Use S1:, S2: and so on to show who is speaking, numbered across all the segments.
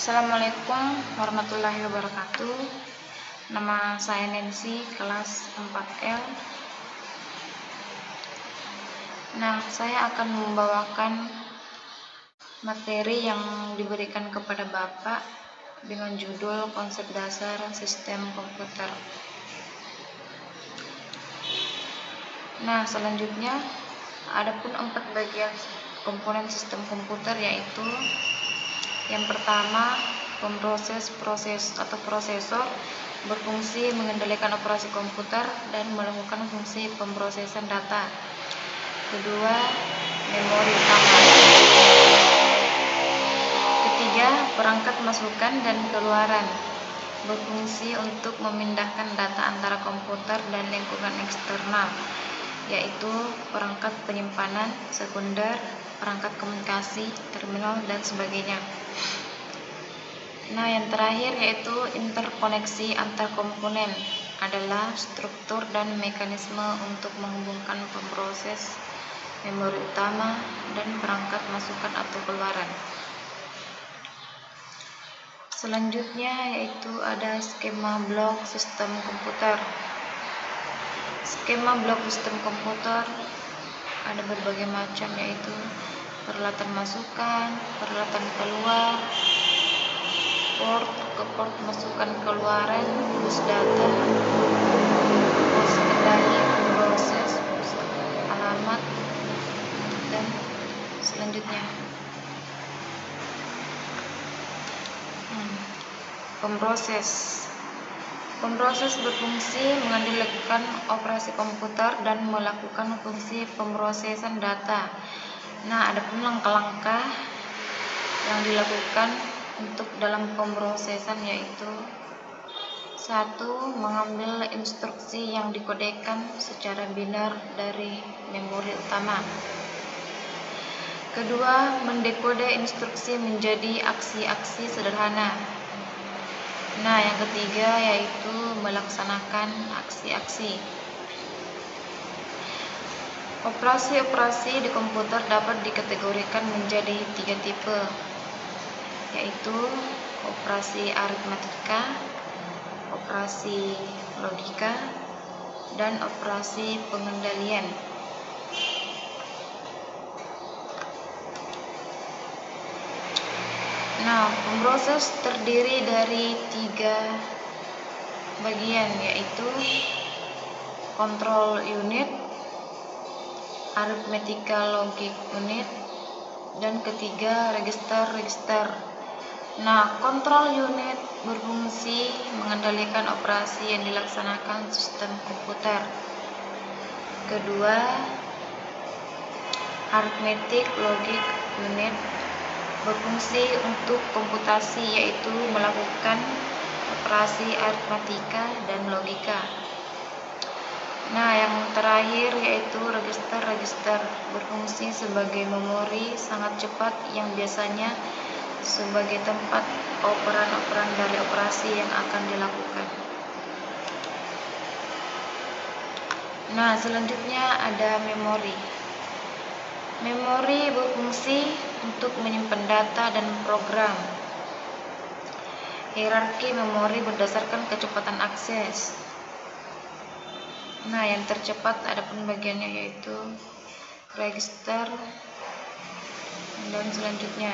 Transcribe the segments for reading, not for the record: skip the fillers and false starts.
S1: Assalamualaikum warahmatullahi wabarakatuh. Nama saya Nancy, kelas 4L. Saya akan membawakan materi yang diberikan kepada Bapak dengan judul Konsep Dasar Sistem Komputer. Selanjutnya adapun 4 bagian komponen sistem komputer, yaitu yang pertama, prosesor berfungsi mengendalikan operasi komputer dan melakukan fungsi pemrosesan data. Kedua, memori utama. Ketiga, perangkat masukan dan keluaran berfungsi untuk memindahkan data antara komputer dan lingkungan eksternal, yaitu perangkat penyimpanan, sekunder, perangkat komunikasi, terminal, dan sebagainya. Yang terakhir yaitu interkoneksi antar komponen adalah struktur dan mekanisme untuk menghubungkan pemroses, memori utama, dan perangkat masukan atau keluaran. Selanjutnya yaitu ada skema blok sistem komputer. Skema blok sistem komputer ada berbagai macam, yaitu peralatan masukan, peralatan keluar, port ke port masukan keluaran, bus data, pos kendali, proses, alamat, dan selanjutnya Pemroses berfungsi mengendalikan operasi komputer dan melakukan fungsi pemrosesan data. Adapun langkah-langkah yang dilakukan untuk dalam pemrosesan yaitu 1. Mengambil instruksi yang dikodekan secara binar dari memori utama. Kedua, mendekode instruksi menjadi aksi-aksi sederhana. Yang ketiga yaitu melaksanakan aksi-aksi. Operasi-operasi di komputer dapat dikategorikan menjadi 3 tipe, yaitu operasi aritmatika, operasi logika, dan operasi pengendalian. Pemroses terdiri dari 3 bagian, yaitu control unit, arithmetical logic unit, dan ketiga register. Control unit berfungsi mengendalikan operasi yang dilaksanakan sistem komputer. Kedua, arithmetic logic unit berfungsi untuk komputasi, yaitu melakukan operasi aritmatika dan logika. Yang terakhir yaitu register berfungsi sebagai memori sangat cepat yang biasanya sebagai tempat operan-operan dari operasi yang akan dilakukan. Selanjutnya ada memori. Memori berfungsi untuk menyimpan data dan program. Hierarki memori berdasarkan kecepatan akses. Yang tercepat ada pembagiannya yaitu register, dan selanjutnya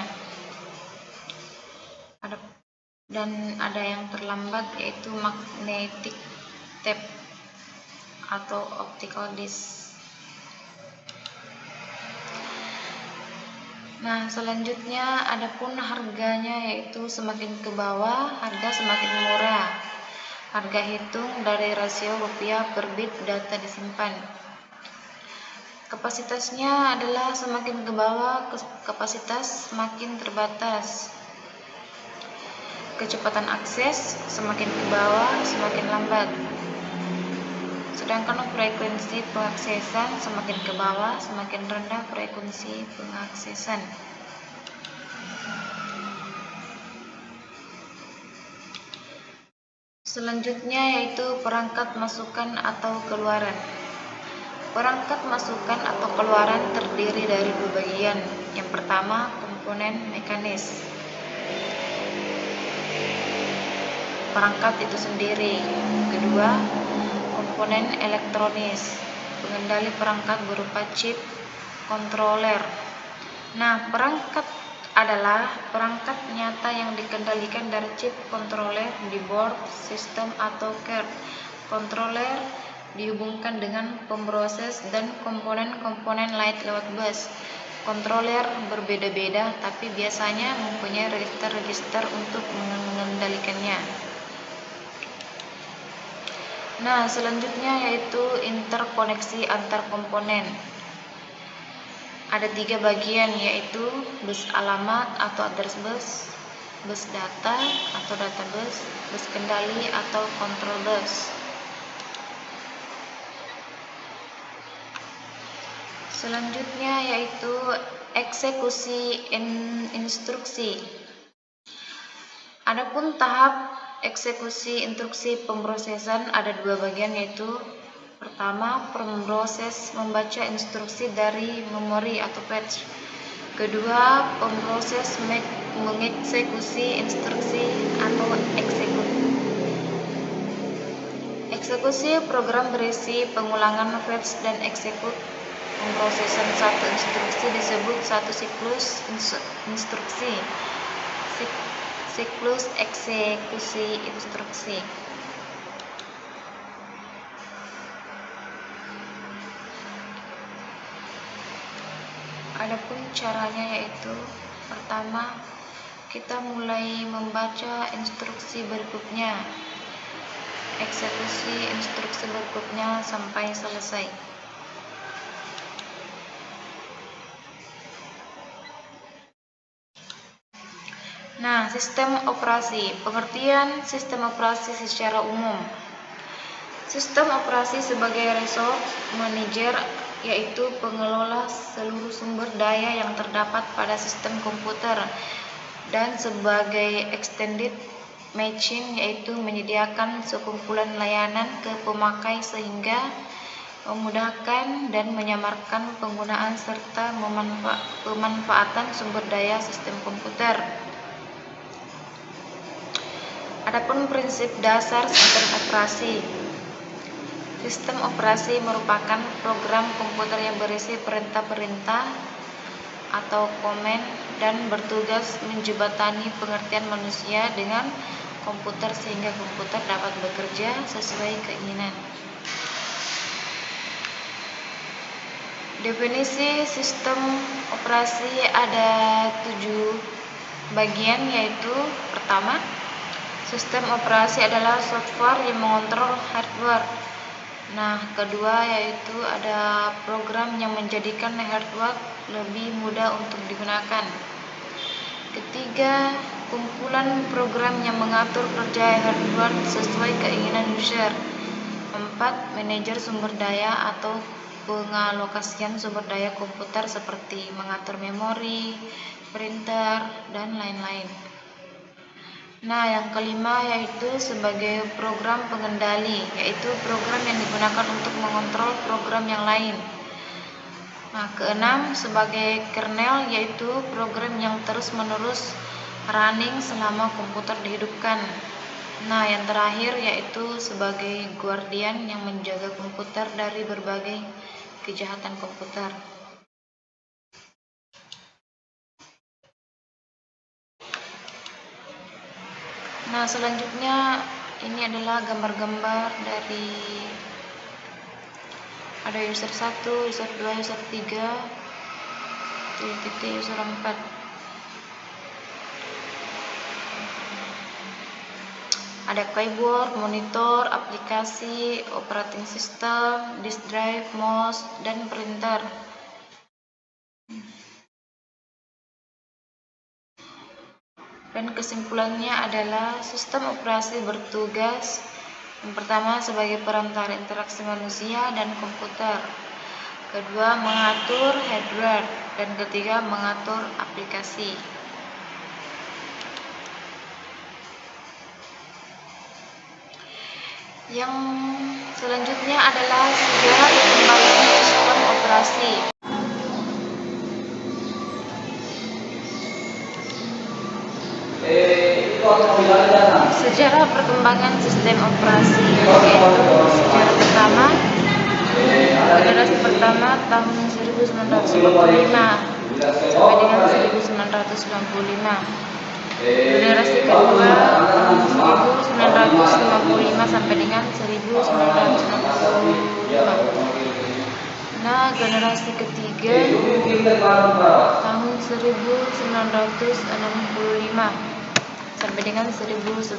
S1: ada yang terlambat yaitu magnetic tape atau optical disk. Selanjutnya adapun harganya yaitu semakin ke bawah harga semakin murah. Harga hitung dari rasio rupiah per bit data disimpan. Kapasitasnya adalah semakin ke bawah kapasitas semakin terbatas. Kecepatan akses semakin ke bawah semakin lambat. Sedangkan frekuensi pengaksesan semakin ke bawah semakin rendah frekuensi pengaksesan. Selanjutnya yaitu perangkat masukan atau keluaran. Perangkat masukan atau keluaran terdiri dari 2 bagian. Yang pertama, komponen mekanis. perangkat itu sendiri. Kedua, komponen elektronis, pengendali perangkat berupa chip, controller. Nah, perangkat adalah perangkat nyata yang dikendalikan dari chip controller di board, sistem atau card. Controller dihubungkan dengan pemroses dan komponen-komponen lain lewat bus. Controller berbeda-beda, tapi biasanya mempunyai register-register untuk mengendalikannya. Nah, selanjutnya yaitu interkoneksi antar komponen. Ada 3 bagian, yaitu bus alamat atau address bus, bus data atau data bus kendali atau control bus. Selanjutnya yaitu eksekusi instruksi. Adapun tahap eksekusi instruksi pemrosesan ada 2 bagian, yaitu pertama, pemroses membaca instruksi dari memori atau fetch. Kedua, pemroses mengeksekusi instruksi atau execute. Eksekusi program berisi pengulangan fetch dan execute. Pemrosesan satu instruksi disebut satu siklus instruksi. Siklus eksekusi instruksi. Adapun caranya yaitu pertama, kita mulai membaca instruksi berikutnya, eksekusi instruksi berikutnya sampai selesai. Nah, sistem operasi. Pengertian sistem operasi secara umum. Sistem operasi sebagai resource manager, yaitu pengelola seluruh sumber daya yang terdapat pada sistem komputer, dan sebagai extended machine, yaitu menyediakan sekumpulan layanan ke pemakai sehingga memudahkan dan menyamarkan penggunaan serta pemanfaatan sumber daya sistem komputer. Adapun prinsip dasar sistem operasi. Sistem operasi merupakan program komputer yang berisi perintah-perintah atau komen dan bertugas menjembatani pengertian manusia dengan komputer sehingga komputer dapat bekerja sesuai keinginan. Definisi sistem operasi ada 7 bagian, yaitu pertama, sistem operasi adalah software yang mengontrol hardware. Nah, kedua yaitu ada program yang menjadikan hardware lebih mudah untuk digunakan. Ketiga, kumpulan program yang mengatur kerja hardware sesuai keinginan user. 4, manajer sumber daya atau pengalokasian sumber daya komputer seperti mengatur memori, printer, dan lain-lain. Nah, yang kelima yaitu sebagai program pengendali, yaitu program yang digunakan untuk mengontrol program yang lain. Nah, keenam sebagai kernel, yaitu program yang terus-menerus running selama komputer dihidupkan. Nah, yang terakhir yaitu sebagai guardian yang menjaga komputer dari berbagai kejahatan komputer. Nah, selanjutnya ini adalah gambar-gambar dari ada user 1, user 2, user 3, user 4. Ada keyboard, monitor, aplikasi, operating system, disk drive, mouse, dan printer. Dan kesimpulannya adalah sistem operasi bertugas yang pertama sebagai perantara interaksi manusia dan komputer, kedua mengatur hardware, dan ketiga mengatur aplikasi. Yang selanjutnya adalah sejarah perkembangan sistem operasi. Sejarah perkembangan sistem operasi, yaitu sejarah pertama, generasi pertama tahun 1945 sampai dengan 1995. Generasi kedua tahun 1955 sampai dengan 1965. Nah, generasi ketiga tahun 1965 sampai dengan 1980.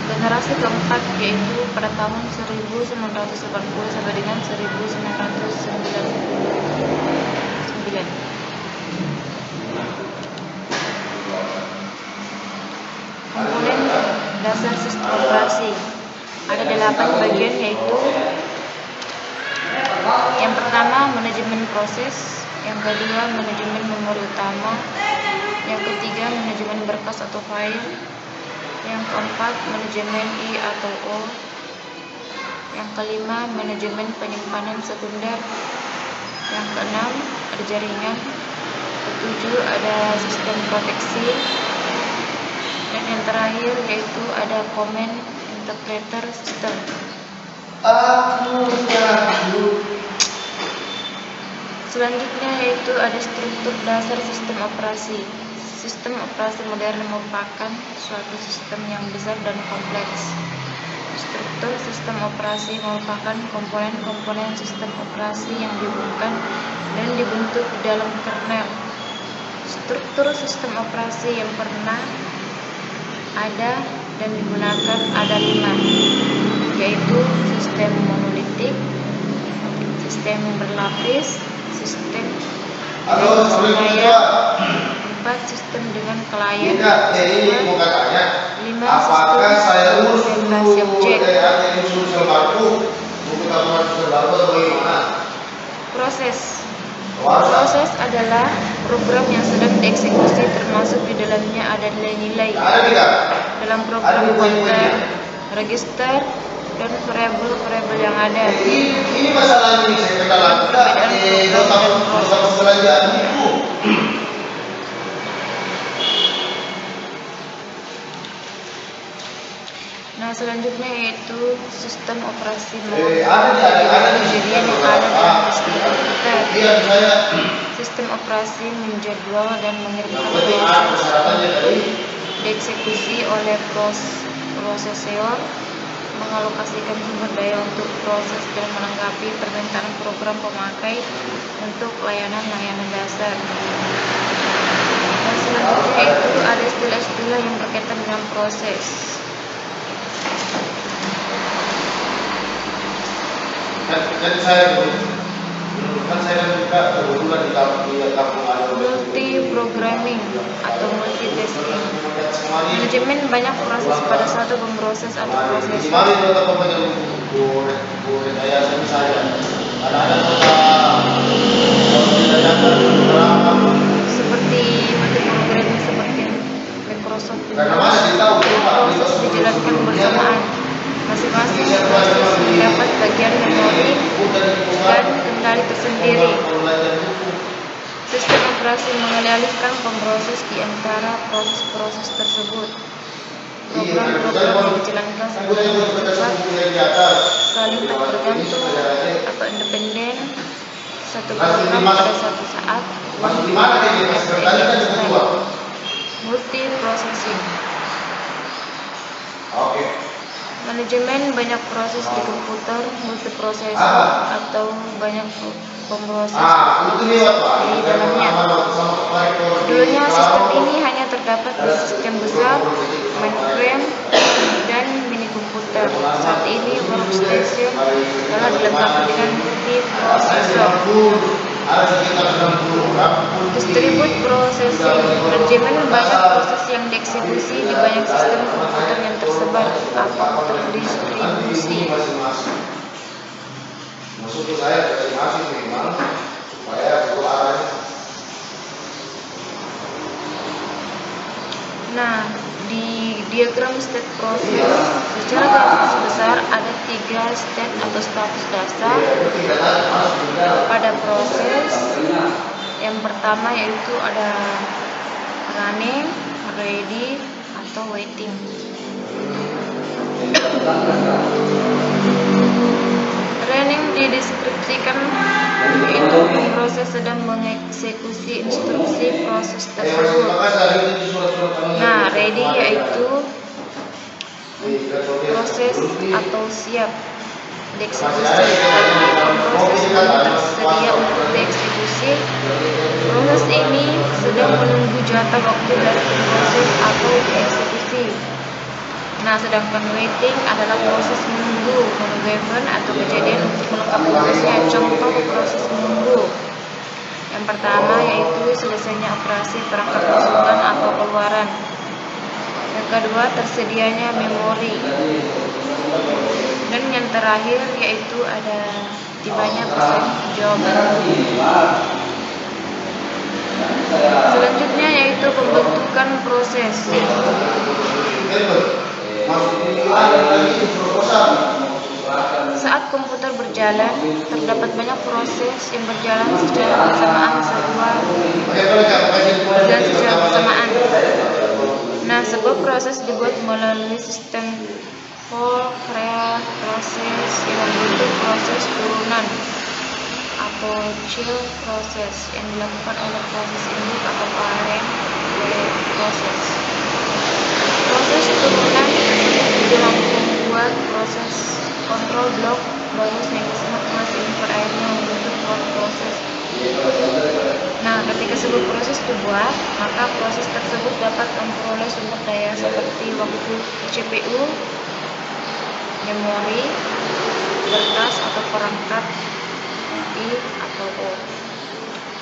S1: Generasi keempat yaitu pada tahun 1980 sampai dengan 1999. Komponen dasar sistem operasi ada 8 bagian, yaitu yang pertama manajemen proses, yang kedua manajemen memori utama, yang ketiga manajemen berkas atau file, yang keempat manajemen I atau O, yang kelima manajemen penyimpanan sekunder, yang keenam ada jaringan, ketujuh ada sistem proteksi, dan yang terakhir yaitu ada command interpreter system. Selanjutnya yaitu ada struktur dasar sistem operasi. Sistem operasi modern merupakan suatu sistem yang besar dan kompleks. Struktur sistem operasi merupakan komponen-komponen sistem operasi yang dihubungkan dan dibentuk di dalam kernel. Struktur sistem operasi yang pernah ada dan digunakan ada 5, yaitu sistem monolitik, sistem berlapis, sistem layar, 4 sistem dengan klien, 5 sistem orientasi objek. Proses adalah program yang sedang dieksekusi, termasuk di dalamnya ada nilai-nilai dalam program counter, register, dan variabel-variabel yang ada.
S2: Ini masalah ini saya kendala ini proses.
S1: Nah, selanjutnya yaitu sistem operasi kejadian yang ada dalam sistem komputer. Sistem operasi menjadwal dan mengirimkan proses dieksekusi oleh prosesor, mengalokasikan sumber daya untuk proses dan menanggapi permintaan program pemakai untuk layanan-layanan dasar. Dan selanjutnya itu ada istilah-istilah yang berkaitan dengan proses.
S2: Kan saya juga kebetulan di kampung ada
S1: multi-programming atau multitasking. Manajemen banyak proses pada satu pemproses atau prosesor. Seperti multi-programming seperti Microsoft proses dijalankan bersamaan. Masing-masing proses mendapat bagian memori dan kendali tersendiri. Sistem operasi mengalihkan pemproses di antara proses-proses tersebut. Program-program yang dijalankan secara cepat, saling tak bergantung atau independen, satu program pada satu saat, multiprocessing. Manajemen banyak proses di komputer, multiprosesor atau banyak pemproses di dalamnya. Dulunya sistem ini hanya terdapat di sistem besar, mainframe, dan mini komputer. Saat ini workstation telah dilengkapi dengan multiprosesor. Distribut processing. Manajemen banyak proses yang dieksekusi di banyak sistem komputer yang tersebar atau terdistribusi.
S2: Maksud saya masing-masing memang supaya arahnya.
S1: Nah, di diagram state process secara garis besar ada 3 state atau status dasar pada proses. Yang pertama yaitu ada running, ready, atau waiting. Running dideskripsikan yaitu pemproses sedang mengeksekusi instruksi proses tersebut. Nah, ready yaitu proses atau siap dieksekusi. Bagi pemproses belum tersedia untuk dieksekusi, proses ini sedang menunggu jatah waktu dari pemproses atau dieksekusi. Nah, sedangkan waiting adalah proses menunggu event atau kejadian untuk melengkapi prosesnya. Contoh proses menunggu yang pertama yaitu selesainya operasi perangkat masukkan atau keluaran. Yang kedua, tersedianya memori. Dan yang terakhir yaitu ada tibanya pesan jawaban. Selanjutnya yaitu pembentukan proses. Saat komputer berjalan, terdapat banyak proses yang berjalan secara bersamaan Nah, sebuah proses dibuat melalui sistem call create proses yang membentuk proses turunan atau child proses yang dilakukan oleh proses induk atau parent proses. Proses turunan itu mampu membuat proses kontrol blok baru sehingga semua proses input akhirnya membentuk proses. Nah, ketika sebuah proses dibuat, maka proses tersebut dapat memperoleh sumber daya seperti waktu CPU, memori, kertas atau perangkat I atau O.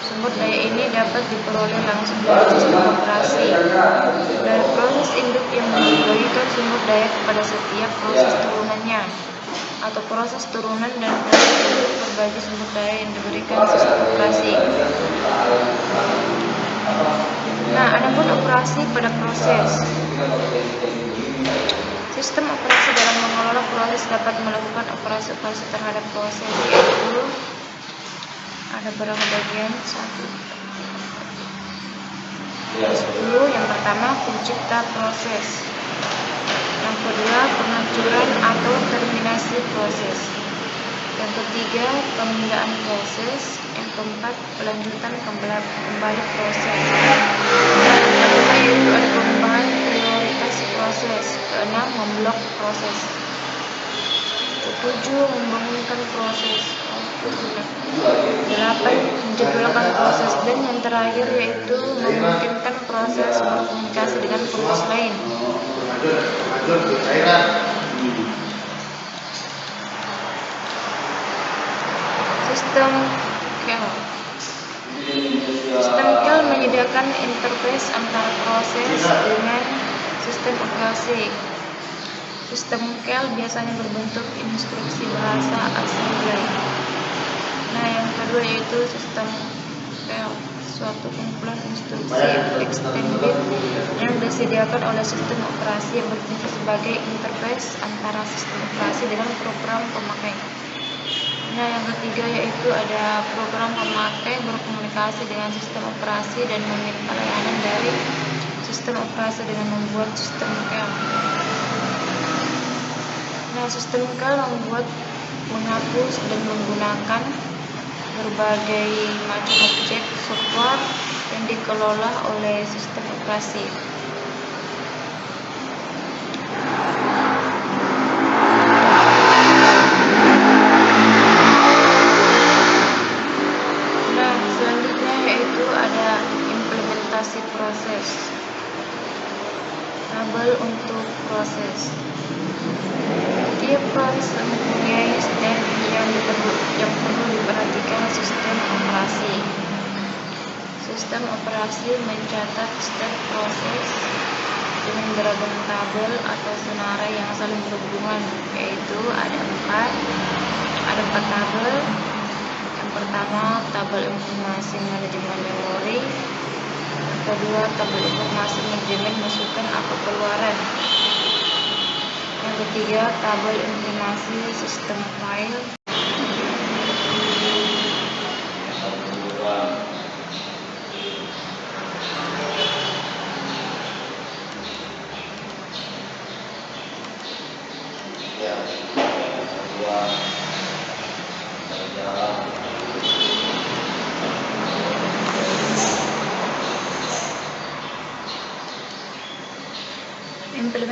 S1: Sumber daya ini dapat diperoleh langsung dari sistem operasi. Dari proses induk yang membagikan sumber daya kepada setiap proses turunannya, atau proses turunan dan proses induk berbagi sumber daya yang diberikan sistem operasi. Nah, adapun operasi pada proses. Sistem operasi dalam mengelola proses dapat melakukan operasi-operasi terhadap proses, yaitu ada beberapa bagian. 10. Yang pertama, pencipta proses. Yang kedua, penghancuran atau terminasi proses. Yang ketiga, penundaan proses. Yang keempat, pelanjutan kembali proses. Dan yang kelima yaitu ada pengubahan prioritas proses. Keenam, memblok proses. Ketujuh, membangunkan proses. 8, menjadwalkan proses. Dan yang terakhir yaitu memungkinkan proses berkomunikasi dengan proses lain. Sistem CAL. Sistem CAL menyediakan interface antara proses dengan sistem operasi. Sistem CAL biasanya berbentuk instruksi bahasa assembly. Nah, yang kedua yaitu sistem CAL, suatu kumpulan instruksi extended yang disediakan oleh sistem operasi yang berfungsi sebagai interface antara sistem operasi dengan program pemakai. Nah, yang ketiga yaitu ada program pemakai berkomunikasi dengan sistem operasi dan meminta layanan dari sistem operasi dengan membuat sistem CAL. Nah, sistem CAL membuat, menghapus dan menggunakan berbagai macam objek software yang dikelola oleh sistem operasi. Nah, selanjutnya yaitu ada implementasi proses. Tabel untuk proses. Tiap proses mempunyai step yang perlu diperhatikan sistem operasi. Sistem operasi mencatat step proses dengan beragam tabel atau senarai yang saling berhubungan, yaitu ada 4 tabel. Yang pertama, tabel informasi manajemen memori. Yang kedua, tabel informasi manajemen masukan atau keluaran. Yang ketiga, tabel informasi sistem file.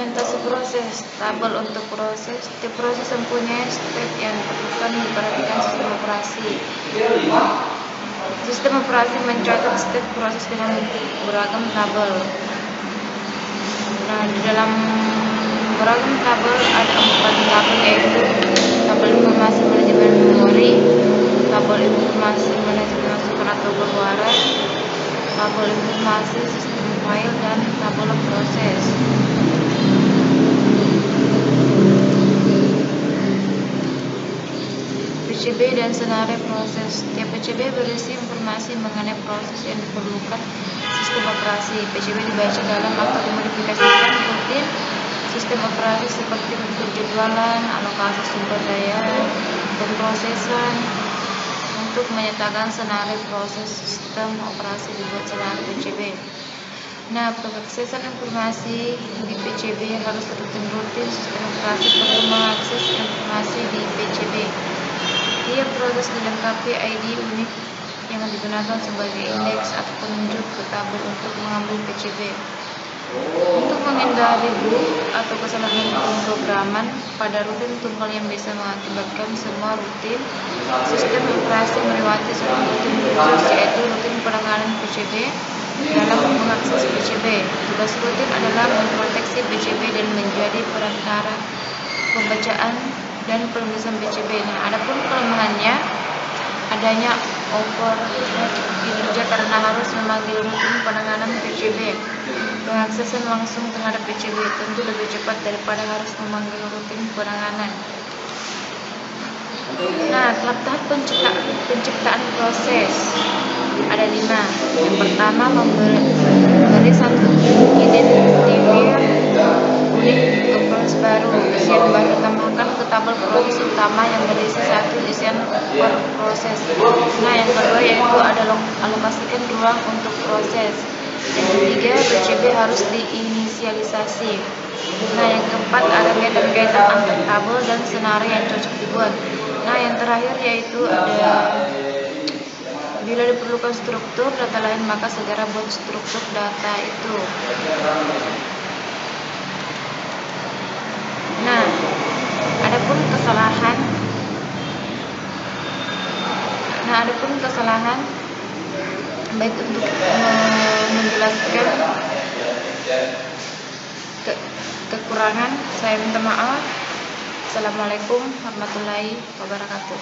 S1: Implementasi proses. Tabel untuk proses. Setiap proses mempunyai step yang diperlukan diperhatikan sistem operasi. Sistem operasi mencatat step proses dengan beragam tabel. Nah, di dalam beragam tabel ada 4 tabel, yaitu tabel informasi manajemen memori, tabel informasi manajemen masukan atau keluaran, tabel informasi sistem file, dan tabel proses. PCB dan senarai proses. Setiap PCB berisi informasi mengenai proses yang diperlukan sistem operasi. PCB dibaca dalam atau dimodifikasikan rutin sistem operasi seperti bentuk jadwalan, alokasi sumber daya, pemrosesan. Untuk menyatakan senarai proses sistem operasi dibuat senarai PCB. Nah, pengaksesan informasi di PCB harus rutin sistem operasi perlu mengakses informasi di PCB. Tiap proses dilengkapi ID unik yang digunakan sebagai indeks atau penunjuk ke tabel untuk mengambil PCB. Untuk menghindari bug atau kesalahan pemrograman pada rutin tunggal yang bisa mengakibatkan semua rutin sistem operasi melewati satu rutin khusus, yaitu rutin penanganan PCB dalam mengakses PCB. Tugas rutin adalah memproteksi PCB dan menjadi perantara pembacaan dan penulisan PCB. Nah, adapun kelemahannya adanya overhead kinerja karena harus memanggil rutin penanganan PCB. Pengaksesan langsung terhadap PCB tentu lebih cepat daripada harus memanggil rutin penanganan. Nah, tahap penciptaan proses ada 5. Yang pertama, memberi satu identifier unik ke proses baru. Isian baru tambahkan ke tabel proses utama yang berisi satu isian per proses. Nah, yang kedua yaitu ada alokasikan ruang untuk proses. Yang ketiga, PCB harus diinisialisasi. Nah, yang keempat ada kaitan antar tabel dan senarai yang cocok dibuat. Nah, yang terakhir yaitu ada bila diperlukan struktur data lain maka segera buat struktur data itu. Nah, adapun kesalahan baik untuk menjelaskan kekurangan saya minta maaf. Assalamualaikum warahmatullahi wabarakatuh.